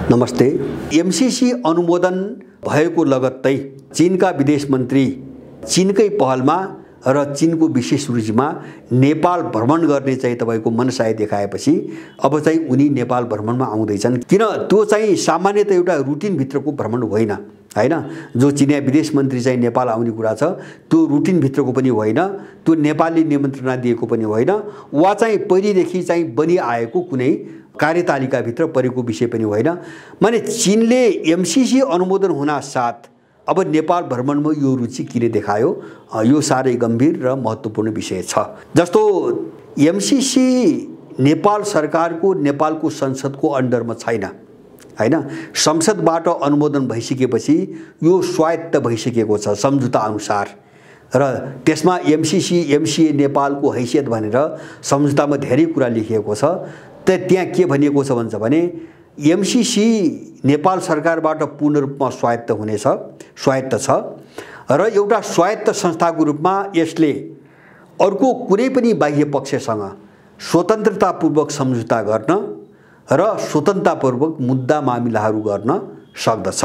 नमस्ते। एमसीसी अनुमोदन भएको लगत्तै चीनका विदेश मन्त्री चीनकै पहलमा र चीनको विशेष रुचिमा नेपाल भ्रमण गर्ने चाहिँ तपाईको मनसाय देखाएपछि अब चाहिँ उनी नेपाल भ्रमणमा आउँदैछन्। किन त्यो चाहिँ सामान्यतः एउटा रुटिन भित्रको भ्रमण होइन, हैन? जो चीनिया विदेश मन्त्री चाहिँ नेपाल आउने कुरा छ त्यो रुटिन भित्रको पनि होइन, त्यो नेपालले निमन्त्रणा दिएको पनि होइन, वा चाहिँ पहिलेदेखि चाहिँ बनिआएको कुनै कार्यतालिका भित्र परेको विषय पनि होइन। माने चीनले एमसीसी अनुमोदन हुना साथ अब नेपाल भ्रमणमा यो रुचि किन देखायो, यो साह्रै गम्भीर र महत्त्वपूर्ण विषय छ। जस्तो एमसीसी नेपाल सरकारको नेपालको संसदको अन्डरमा छैन, हैन? संसदबाट अनुमोदन भइसकेपछि यो स्वायत्त भइसकेको छ सम्झौता अनुसार, र त्यसमा एमसीसी एमसीए नेपालको हैसियत भनेर सम्झौतामा धेरै कुरा लेखिएको छ। त्यहाँ के भनिएको छ भन्छ भने एमसीसी नेपाल सरकारबाट पूर्ण रूपमा स्वायत्त हुनेछ, स्वायत्त छ, र एउटा स्वायत्त संस्थाको रूपमा यसले अर्को कुनै पनि बाह्य पक्षसँग स्वतन्त्रतापूर्वक सम्झौता गर्न र स्वतन्त्रतापूर्वक मुद्दा मामिलाहरू गर्न सक्दछ,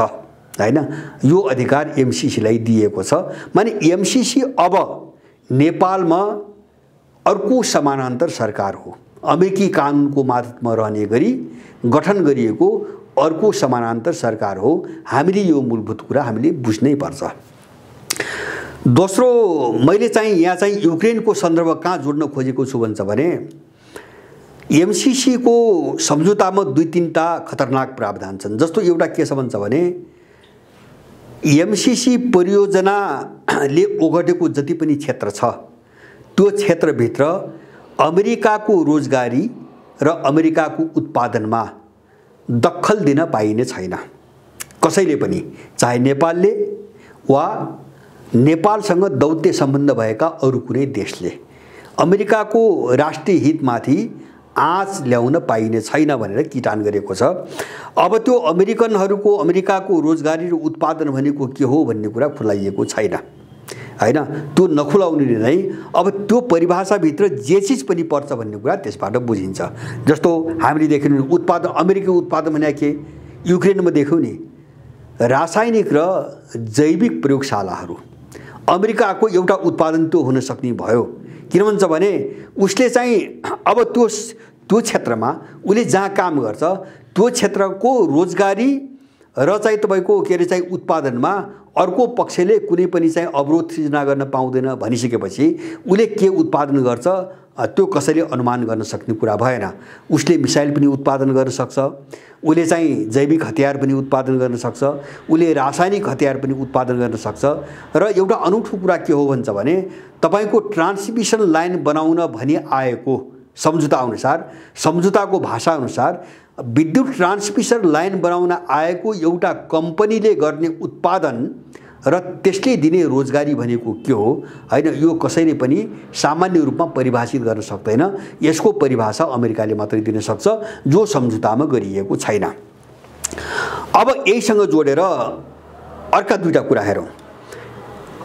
हैन? यो अधिकार एमसीसीलाई दिएको छ। माने एमसीसी अब नेपालमा अर्को समानान्तर सरकार हो, अमेरिकी कानुनको मातहतमा रहने गरी गठन गरिएको अर्को समानान्तर सरकार हो। हामीले यो मूलभूत कुरा हामीले बुझ्नै पर्छ। दोस्रो, मैले चाहिँ यहाँ चाहिँ युक्रेनको सन्दर्भ कहाँ जोड्न खोजेको छु भन्छ भने एमसीसी को सम्झौतामा दुई तीनटा खतरनाक प्रावधान छन्। जस्तो एउटा के छ भन्छ भने एमसीसी परियोजनाले ओगटेको जति पनि क्षेत्र छ त्यो क्षेत्रभित्र अमेरिकाको रोजगारी र अमेरिकाको उत्पादनमा दखल दिन पाइने छैन कसैले पनि, चाहे नेपालले वा नेपालसँग दौत्य सम्बन्ध भएका अरू कुनै देशले अमेरिकाको राष्ट्रिय हितमाथि आँच ल्याउन पाइने छैन भनेर किटान गरेको छ। अब त्यो अमेरिकनहरूको अमेरिकाको रोजगारी र उत्पादन भनेको के हो भन्ने कुरा खुलाइएको छैन, हैन? त्यो नखुलाउनुले नै अब त्यो परिभाषाभित्र जे चिज पनि पर्छ भन्ने कुरा त्यसबाट बुझिन्छ। जस्तो हामीले देख्यौँ उत्पादन, अमेरिकी उत्पादन भने के युक्रेनमा देख्यौँ नि, रासायनिक र जैविक प्रयोगशालाहरू अमेरिकाको एउटा उत्पादन त्यो हुन सक्ने भयो। किन भन्छ भने उसले चाहिँ अब त्यो क्षेत्रमा उसले जहाँ काम गर्छ त्यो क्षेत्रको रोजगारी र चाहिँ तपाईको के अरे चाहिँ उत्पादनमा अर्को पक्षले कुनै पनि चाहिँ अवरोध सृजना गर्न पाउँदैन भनिसकेपछि उसले के उत्पादन गर्छ त्यो कसैले अनुमान गर्न सक्ने कुरा भएन। उसले मिसाइल पनि उत्पादन गर्न सक्छ, उसले चाहिँ जैविक हतियार पनि उत्पादन गर्न सक्छ, उसले रासायनिक हतियार पनि उत्पादन गर्न सक्छ। र एउटा अनौठो कुरा के हो भन्छ भने तपाईको ट्रान्समिसन लाइन बनाउन भनी आएको सम्झौता अनुसार, सम्झौताको भाषा अनुसार विद्युत ट्रान्समिसन लाइन बनाउन आएको एउटा कम्पनीले गर्ने उत्पादन र त्यसले दिने रोजगारी भनेको के हो, हैन? यो कसैले पनि सामान्य रूपमा परिभाषित गर्न सक्दैन। यसको परिभाषा अमेरिकाले मात्रै दिन सक्छ, जो सम्झौतामा गरिएको छैन। अब यहीसँग जोडेर अर्का दुईटा कुरा हेरौँ।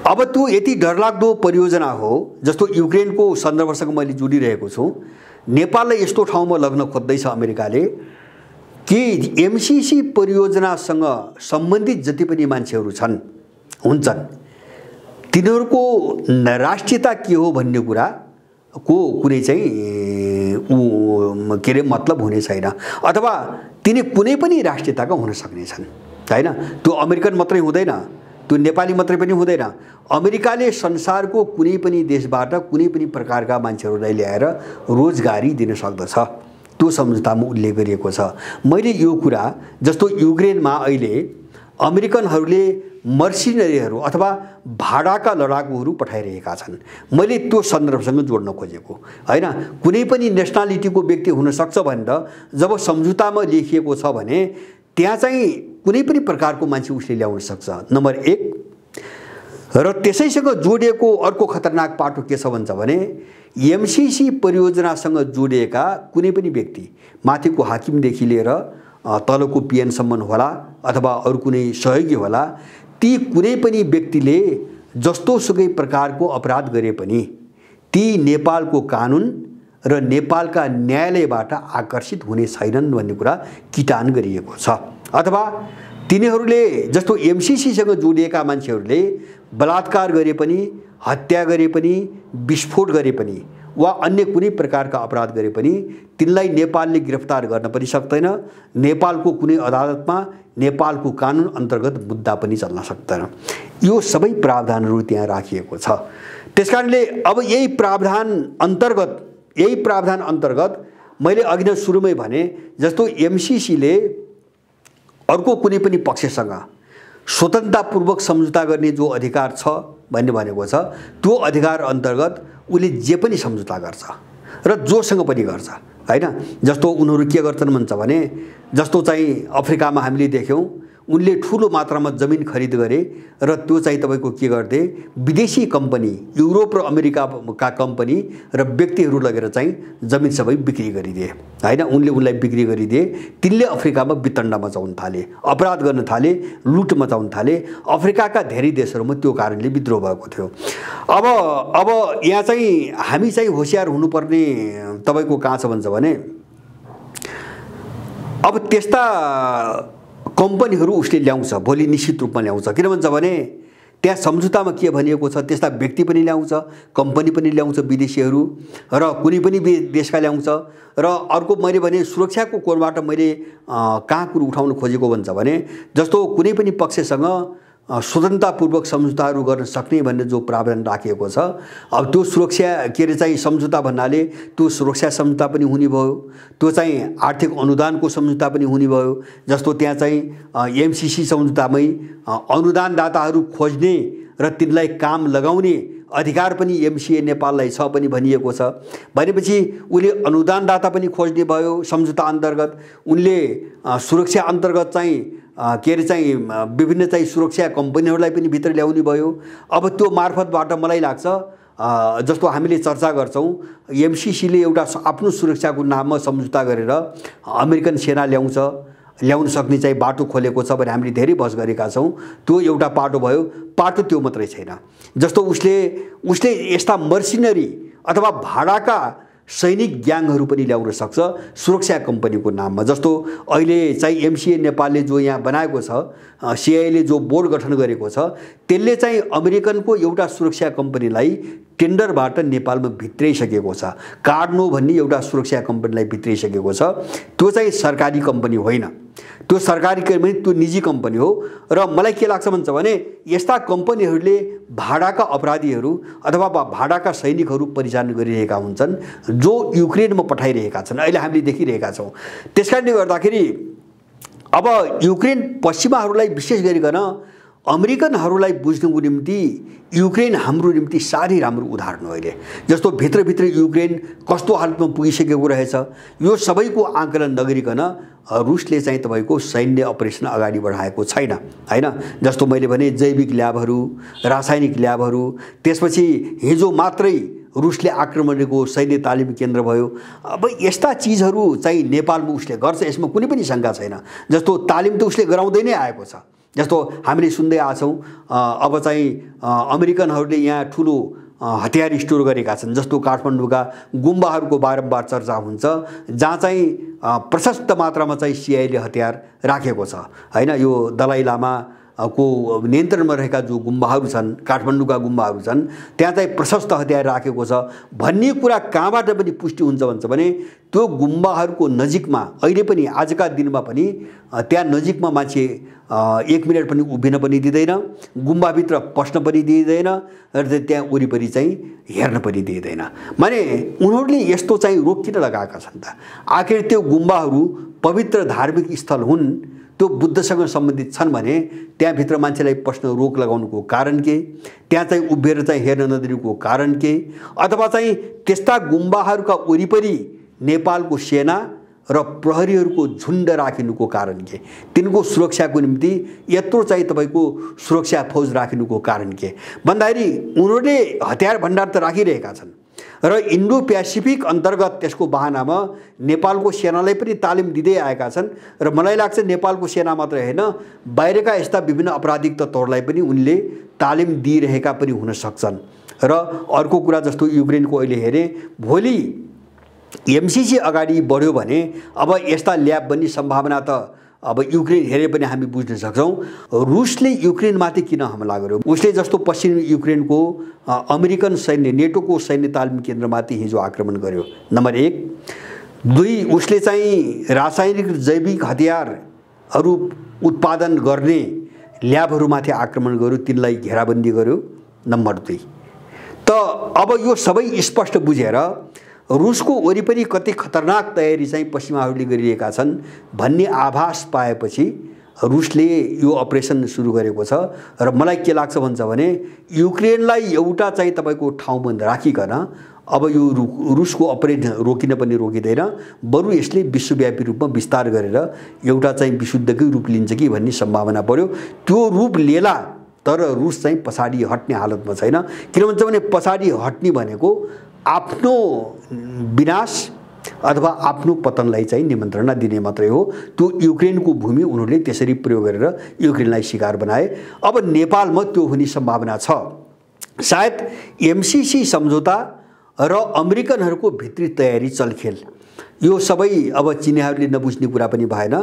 अब त्यो यति डरलाग्दो परियोजना हो, जस्तो युक्रेनको सन्दर्भसँग मैले जोडिरहेको छु, नेपाललाई यस्तो ठाउँमा लग्न खोज्दैछ अमेरिकाले कि एमसीसी परियोजनासँग सम्बन्धित जति पनि मान्छेहरू हुन्छन् तिनीहरूको राष्ट्रियता के हो भन्ने कुराको कुनै चाहिँ के अरे मतलब हुने छैन, अथवा तिनी कुनै पनि राष्ट्रियताका हुन सक्ने छन्, हैन? त्यो अमेरिकन मात्रै हुँदैन, त्यो नेपाली मात्रै पनि हुँदैन। अमेरिकाले संसारको कुनै पनि देशबाट कुनै पनि प्रकारका मान्छेहरूलाई ल्याएर रोजगारी दिन सक्दछ, त्यो सम्झौतामा उल्लेख गरिएको छ। मैले यो कुरा जस्तो युक्रेनमा अहिले अमेरिकनहरूले मर्सिनरीहरू अथवा भाडाका लडाकुहरू पठाइरहेका छन्, मैले त्यो सन्दर्भसँग जोड्न खोजेको हैन। कुनै पनि नेसनालिटीको व्यक्ति हुन सक्छ भनेर जब सम्झौतामा लेखिएको छ भने त्यहाँ चाहिँ कुनै पनि प्रकारको मान्छे उसले ल्याउन सक्छ, नम्बर 1। र त्यसैसँग जोडिएको अर्को खतरनाक पाटो के छ भन्छ भने एमसीसी परियोजनासँग जोडिएका कुनै पनि व्यक्ति, माथिको हाकिमदेखि लिएर तलको पिएनसम्म होला अथवा अरू कुनै सहयोगी होला, ती कुनै पनि व्यक्तिले जस्तोसुकै प्रकारको अपराध गरे पनि ती नेपालको कानुन र नेपालका न्यायालयबाट आकर्षित हुने छैनन् भन्ने कुरा किटान गरिएको छ, अथवा तिनीहरूले जस्तो एमसीसीसँग जोडिएका मान्छेहरूले बलात्कार गरे पनि, हत्या गरे पनि, विस्फोट गरे पनि वा अन्य कुनै प्रकारका अपराध गरे पनि तिनलाई नेपालले गिरफ्तार गर्न पनि सक्दैन। नेपालको कुनै अदालतमा नेपालको कानुन अन्तर्गत मुद्दा पनि चल्न सक्दैन। यो सबै प्रावधानहरू त्यहाँ राखिएको छ। त्यसकारणले अब यही प्रावधान अन्तर्गत मैले अघि नै सुरुमै भने जस्तो एमसीसीले अर्को कुनै पनि पक्षसँग स्वतन्त्रतापूर्वक सम्झौता गर्ने जो अधिकार छ भन्ने भनेको छ, त्यो अधिकार अन्तर्गत उसले जे पनि सम्झौता गर्छ र जोसँग पनि गर्छ हैन। जस्तो उनीहरू के गर्छन् भन्छ भने जस्तो चाहिँ अफ्रिकामा हामीले देख्यौँ उनले ठुलो मात्रामा जमिन खरिद गरे र त्यो चाहिँ तपाईको के गर्थे, विदेशी कम्पनी, युरोप र अमेरिकाका कम्पनी र व्यक्तिहरू लगेर चाहिँ जमिन सबै बिक्री गरिदिए हैन। उनले उनलाई बिक्री गरिदिए। तिनले अफ्रिकामा वितण्ड मचाउन थाले, अपराध गर्न थाले, लुट मचाउन थाले। अफ्रिकाका धेरै देशहरूमा त्यो कारणले विद्रोह भएको थियो। अब यहाँ चाहिँ हामी चाहिँ होशियार हुनुपर्ने तपाईको कहाँ छ भन्छ भने अब त्यस्ता कम्पनीहरू उसले ल्याउँछ, भोलि निश्चित रूपमा ल्याउँछ। किन भन्छ भने त्यहाँ सम्झौतामा के भनिएको छ, त्यस्ता व्यक्ति पनि ल्याउँछ, कम्पनी पनि ल्याउँछ विदेशीहरू र कुनै पनि देशका ल्याउँछ। र अर्को मैले भने सुरक्षाको कोणबाट मैले कहाँ कुरो उठाउन खोजेको भन्छ भने जस्तो कुनै पनि पक्षसँग स्वतन्त्रतापूर्वक सम्झौताहरू गर्न सक्ने भन्ने जो प्रावधान राखिएको छ, अब त्यो सुरक्षा के अरे चाहिँ सम्झौता भन्नाले त्यो सुरक्षा सम्झौता पनि हुने भयो, त्यो चाहिँ आर्थिक अनुदानको सम्झौता पनि हुने भयो। जस्तो त्यहाँ चाहिँ एमसीसी सम्झौतामै अनुदानदाताहरू खोज्ने र तिनलाई काम लगाउने अधिकार पनि एमसीए नेपाललाई छ पनि भनिएको छ। भनेपछि उसले अनुदानदाता पनि खोज्ने भयो सम्झौता अन्तर्गत। उनले सुरक्षा अन्तर्गत चाहिँ के अरे चाहिँ विभिन्न चाहिँ सुरक्षा कम्पनीहरूलाई पनि भित्र ल्याउने भयो। अब त्यो मार्फतबाट मलाई लाग्छ जस्तो हामीले चर्चा गर्छौँ एमसीसीले एउटा आफ्नो सुरक्षाको नाममा सम्झौता गरेर अमेरिकन सेना ल्याउन सक्ने चाहिँ बाटो खोलेको छ भने हामीले धेरै बहस गरेका छौँ। त्यो एउटा पाटो भयो। पाटो त्यो मात्रै छैन। जस्तो उसले यस्ता मर्सिनरी अथवा भाडाका सैनिक ग्याङहरू पनि ल्याउन सक्छ सुरक्षा कम्पनीको नाममा। जस्तो अहिले चाहिँ एमसीए नेपालले जो यहाँ बनाएको छ, सीआईले जो बोर्ड गठन गरेको छ, त्यसले चाहिँ अमेरिकनको एउटा सुरक्षा कम्पनीलाई टेन्डरबाट नेपालमा भित्राइसकेको छ। कार्डनो भन्ने एउटा सुरक्षा कम्पनीलाई भित्राइसकेको छ। त्यो चाहिँ सरकारी कम्पनी होइन, त्यो सरकारी कम्पनी, त्यो निजी कम्पनी हो। र मलाई के लाग्छ भन्छ भने यस्ता कम्पनीहरूले भाडाका अपराधीहरू अथवा भाडाका सैनिकहरू परिचालन गरिरहेका हुन्छन् जो युक्रेनमा पठाइरहेका छन्। अहिले हामीले देखिरहेका छौँ। त्यसकारणले गर्दाखेरि अब युक्रेन पश्चिमाहरूलाई विशेष गरिकन अमेरिकनहरूलाई बुझ्नुको निम्ति युक्रेन हाम्रो निम्ति साह्रै राम्रो उदाहरण हो। अहिले जस्तो भित्रभित्र युक्रेन कस्तो हालतमा पुगिसकेको रहेछ यो सबैको आकलन नगरिकन रुसले चाहिँ तपाईको सैन्य अपरेसन अगाडि बढाएको छैन हैन। जस्तो मैले भने जैविक ल्याबहरू, रासायनिक ल्याबहरू, त्यसपछि हिजो मात्रै रुसले आक्रमण गरेको सैन्य तालिम केन्द्र भयो। अब यस्ता चिजहरू चाहिँ नेपालमा उसले गर्छ, यसमा कुनै पनि शङ्का छैन। जस्तो तालिम त उसले गराउँदै नै आएको छ। जस्तो हामीले सुन्दै आछौँ अब चाहिँ अमेरिकनहरूले यहाँ ठुलो हतियार स्टोर गरेका छन्। जस्तो काठमाडौँका गुम्बाहरूको बारम्बार चर्चा हुन्छ जहाँ चाहिँ प्रशस्त मात्रामा चाहिँ सीआईले हतियार राखेको छ हैन। यो दलाई लामा को नियन्त्रणमा रहेका जो गुम्बाहरू छन्, काठमाडौँका गुम्बाहरू छन्, त्यहाँ चाहिँ प्रशस्त हतियार राखेको छ भन्ने कुरा कहाँबाट पनि पुष्टि हुन्छ भन्छ भने त्यो गुम्बाहरूको नजिकमा अहिले पनि आजका दिनमा पनि त्यहाँ नजिकमा मान्छे 1 मिनट पनि उभिन पनि दिँदैन, गुम्बाभित्र पस्न पनि दिँदैन र त्यहाँ वरिपरि चाहिँ हेर्न पनि दिँदैन। माने उनीहरूले यस्तो चाहिँ रोक किन लगाएका छन् त? आखिर त्यो गुम्बाहरू पवित्र धार्मिक स्थल हुन्, त्यो बुद्धसँग सम्बन्धित छन् भने त्यहाँभित्र मान्छेलाई पस्न रोक लगाउनुको कारण के? त्यहाँ चाहिँ उभिएर चाहिँ हेर्न नदिनुको कारण के? अथवा चाहिँ त्यस्ता गुम्बाहरूका वरिपरि नेपालको सेना र प्रहरीहरूको झुन्ड राखिनुको कारण के? तिनको सुरक्षाको निम्ति यत्रो चाहिँ तपाईको सुरक्षा फौज राखिनुको कारण के? भन्दाखेरि उनीहरूले हतियार भण्डार त राखिरहेका छन् र इन्डो पेसिफिक अन्तर्गत त्यसको बहानामा नेपालको सेनालाई पनि तालिम दिँदै आएका छन्। र मलाई लाग्छ नेपालको सेना मात्रै होइन बाहिरका यस्ता विभिन्न आपराधिक तत्त्वहरूलाई पनि उनले तालिम दिइरहेका पनि हुन सक्छन्। र अर्को कुरा जस्तो युक्रेनको अहिले हेरे भोलि एमसीसी अगाडि बढ्यो भने अब यस्ता ल्याब बन्ने सम्भावना त अब युक्रेन हेरे पनि हामी बुझ्न सक्छौँ रुसले युक्रेनमाथि किन हमला गर्यो। उसले जस्तो पश्चिमी युक्रेनको अमेरिकन सैन्य नेटोको सैन्य तालिम केन्द्रमाथि हिजो आक्रमण गर्यो, नम्बर 1। 2, उसले चाहिँ रासायनिक र जैविक हतियारहरू उत्पादन गर्ने ल्याबहरूमाथि आक्रमण गर्यो, तिनलाई घेराबन्दी गर्यो, नम्बर 2। त अब यो सबै स्पष्ट बुझेर रुसको वरिपरि कति खतरनाक तयारी चाहिँ पश्चिमाहरूले गरिरहेका छन् भन्ने आभास पाएपछि रुसले यो अपरेसन सुरु गरेको छ। र मलाई के लाग्छ भन्छ भने युक्रेनलाई एउटा चाहिँ तपाईँको ठाउँमा राखिकन अब यो रुसको अपरेसन रोकिन पनि रोकिँदैन, बरु यसले विश्वव्यापी रूपमा विस्तार गरेर एउटा चाहिँ विशुद्धकै रूप लिन्छ कि भन्ने सम्भावना बढ्यो। त्यो रूप लिएला तर रुस चाहिँ पछाडि हट्ने हालतमा छैन। किन भन्छ भने पछाडि हट्ने भनेको आफ्नो विनाश अथवा आफ्नो पतनलाई चाहिँ निमन्त्रणा दिने मात्रै हो। त्यो युक्रेनको भूमि उनीहरूले त्यसरी प्रयोग गरेर युक्रेनलाई शिकार बनाए। अब नेपालमा त्यो हुने सम्भावना छ। सायद एमसीसी सम्झौता र अमेरिकनहरूको भित्री तयारी चलखेल यो सबै अब चिनीहरूले नबुझ्ने कुरा पनि भएन।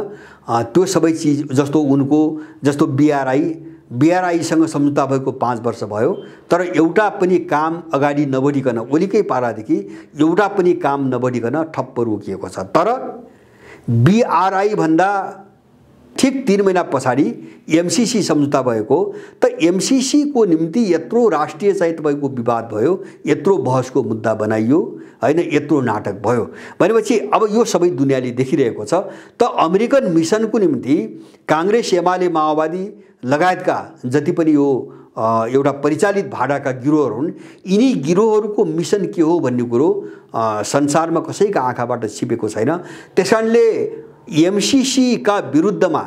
त्यो सबै चिज जस्तो उनको जस्तो बीआरआईसँग सम्झौता भएको 5 वर्ष भयो, तर एउटा पनि काम अगाडि नबढिकन ओलीकै पारादेखि एउटा पनि काम नबढिकन ठप्प रोकिएको छ। तर बीआरआई भन्दा ठीक 3 महिना पछाडि एमसीसी सम्झौता भएको, त एमसीसी को निम्ति यत्रो राष्ट्रिय चाहिँ तपाईँको विवाद भयो, यत्रो बहसको मुद्दा बनाइयो हैन, यत्रो नाटक भयो भनेपछि अब यो सबै दुनियाँले देखिरहेको छ। त अमेरिकन मिसनको निम्ति कांग्रेस एमाले माओवादी लगायतका जति पनि यो एउटा परिचालित भाडाका गिरोहहरू हुन्, यिनी गिरोहहरूको मिसन के हो भन्ने कुरो संसारमा कसैका आँखाबाट छिपेको छैन। त्यसकारणले एमसीसी का विरुद्धमा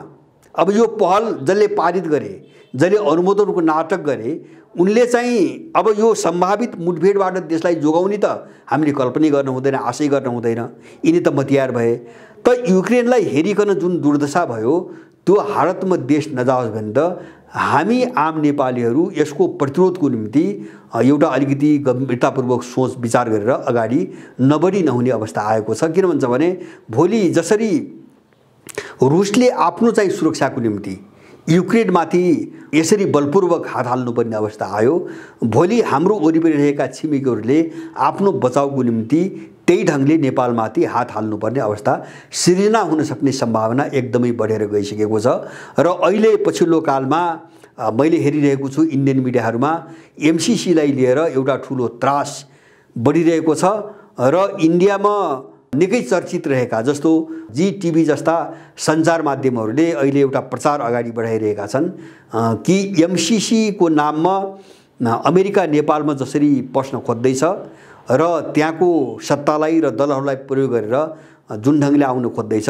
अब यो पहल जसले पारित गरे, जसले अनुमोदनको नाटक गरे, उनले चाहिँ अब यो सम्भावित मुठभेडबाट देशलाई जोगाउने त हामीले कल्पना गर्न हुँदैन, आशै गर्न हुँदैन। यिनी त मतियार भए। त युक्रेनलाई हेरिकन जुन दुर्दशा भयो त्यो हालतमा देश नजाओस् भने त हामी आम नेपालीहरू यसको प्रतिरोधको निम्ति एउटा अलिकति गम्भीरतापूर्वक सोच विचार गरेर अगाडि नबढी नहुने अवस्था आएको छ। किन भन्छ भने भोलि जसरी रुसले आफ्नो चाहिँ सुरक्षाको निम्ति युक्रेनमाथि यसरी बलपूर्वक हात हाल्नुपर्ने अवस्था आयो, भोलि हाम्रो वरिपरि रहेका छिमेकीहरूले आफ्नो बचाउको निम्ति त्यही ढङ्गले नेपालमाथि हात हाल्नुपर्ने अवस्था सिर्जना हुन सक्ने सम्भावना एकदमै बढेर गइसकेको छ। र अहिले पछिल्लो कालमा मैले हेरिरहेको छु इन्डियन मिडियाहरूमा एमसीसीलाई लिएर एउटा ठुलो त्रास बढिरहेको छ र इन्डियामा निकै चर्चित रहेका जस्तो जी टिभी जस्ता सञ्चार माध्यमहरूले अहिले एउटा प्रचार अगाडि बढाइरहेका छन् कि एमसीसी को नाममा अमेरिका नेपालमा जसरी पस्न खोज्दैछ र त्यहाँको सत्तालाई र दलहरूलाई प्रयोग गरेर जुन ढङ्गले आउन खोज्दैछ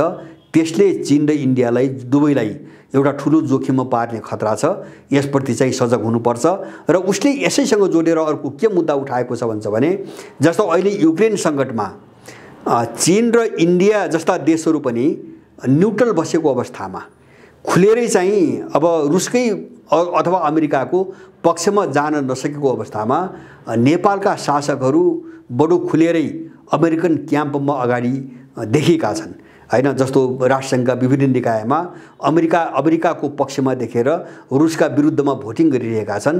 त्यसले चीन र इन्डियालाई दुवैलाई एउटा ठुलो जोखिममा पार्ने खतरा छ। यसप्रति चाहिँ सजग हुनुपर्छ। र उसले यसैसँग जोडेर अर्को के मुद्दा उठाएको छ भन्छ भने जस्तो अहिले युक्रेन सङ्कटमा चीन र इन्डिया जस्ता देशहरू पनि न्युट्रल बसेको अवस्थामा खुलेरै चाहिँ अब रुसकै अथवा अमेरिकाको पक्षमा जान नसकेको अवस्थामा नेपालका शासकहरू बडो खुलेरै अमेरिकन क्याम्पमा अगाडि देखेका छन् हैन। जस्तो राष्ट्रसङ्घका विभिन्न निकायमा अमेरिकाको पक्षमा देखेर रुसका विरुद्धमा भोटिङ गरिरहेका छन्।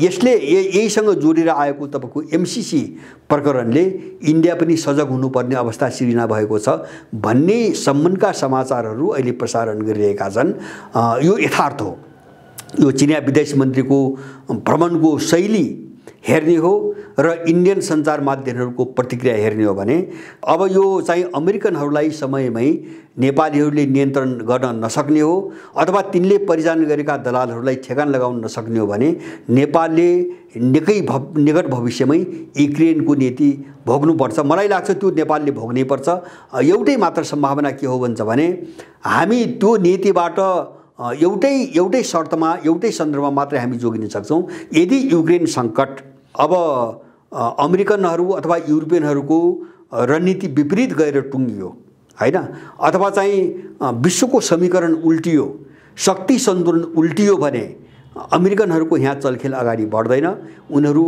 यसले यहीसँग जोडेर आएको तपाईँको एमसीसी प्रकरणले इन्डिया पनि सजग हुनुपर्ने अवस्था सिर्जना भएको छ भन्ने सम्बन्धका समाचारहरू अहिले प्रसारण गरिरहेका छन्। यो यथार्थ हो। यो चिनिया विदेश मन्त्रीको भ्रमणको शैली हेर्ने हो र इन्डियन सञ्चार माध्यमहरूको प्रतिक्रिया हेर्ने हो भने अब यो चाहिँ अमेरिकनहरूलाई समयमै नेपालीहरूले नियन्त्रण गर्न नसक्ने हो अथवा तिनले परिचालन गरेका दलालहरूलाई ठेगान लगाउन नसक्ने हो भने नेपालले निकट भविष्यमै युक्रेनको नीति भोग्नुपर्छ। मलाई लाग्छ त्यो नेपालले भोग्नै पर्छ। एउटै मात्र सम्भावना के हो भन्छ भने हामी त्यो नीतिबाट एउटै शर्तमा एउटै सन्दर्भमा मात्रै हामी जोगिन सक्छौँ। यदि युक्रेन सङ्कट अब अमेरिकनहरू अथवा युरोपियनहरूको रणनीति विपरीत गएर टुङ्गियो हैन, अथवा चाहिँ विश्वको समीकरण उल्टियो, शक्ति सन्तुलन उल्टियो भने अमेरिकनहरूको यहाँ चलखेल अगाडि बढ्दैन। उनीहरू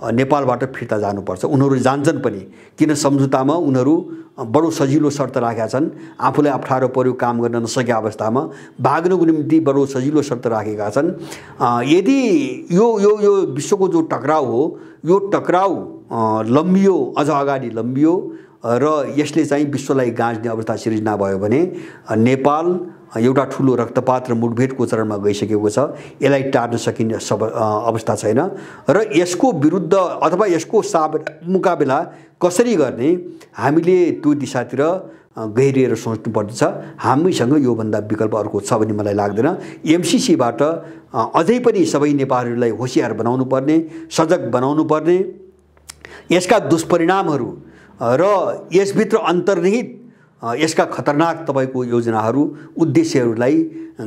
नेपालबाट फिर्ता जानुपर्छ। उनीहरू जान्छन् पनि, किन सम्झौतामा उनीहरू बडो सजिलो शर्त राखेका छन्। आफूलाई अप्ठ्यारो पर्यो, काम गर्न नसकेका अवस्थामा भाग्नको निम्ति बडो सजिलो शर्त राखेका छन्। यदि यो यो यो विश्वको जो टकराउ हो, यो टकराउ लम्बियो, अझ अगाडि लम्बियो र यसले चाहिँ विश्वलाई गाँच्ने अवस्था सिर्जना भयो भने नेपाल एउटा ठुलो रक्तपात र मुठभेडको चरणमा गइसकेको छ। यसलाई टार्न सकिने अवस्था छैन र यसको विरुद्ध अथवा यसको मुकाबला कसरी गर्ने, हामीले त्यो दिशातिर गहिरिएर सोच्नुपर्छ। हामीसँग योभन्दा विकल्प अर्को छ भन्ने मलाई लाग्दैन। एमसीसीबाट अझै पनि सबै नेपालीहरूलाई होशियार बनाउनु पर्ने, सजग बनाउनु पर्ने, यसका दुष्परिणामहरू र यसभित्र अन्तर्निहित यसका खतरनाक तपाईको योजनाहरू, उद्देश्यहरूलाई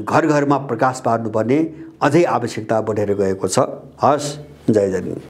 घर घरमा प्रकाश पार्नुपर्ने अझै आवश्यकता बढेर गएको छ। हस्, जय जगन्नाथ।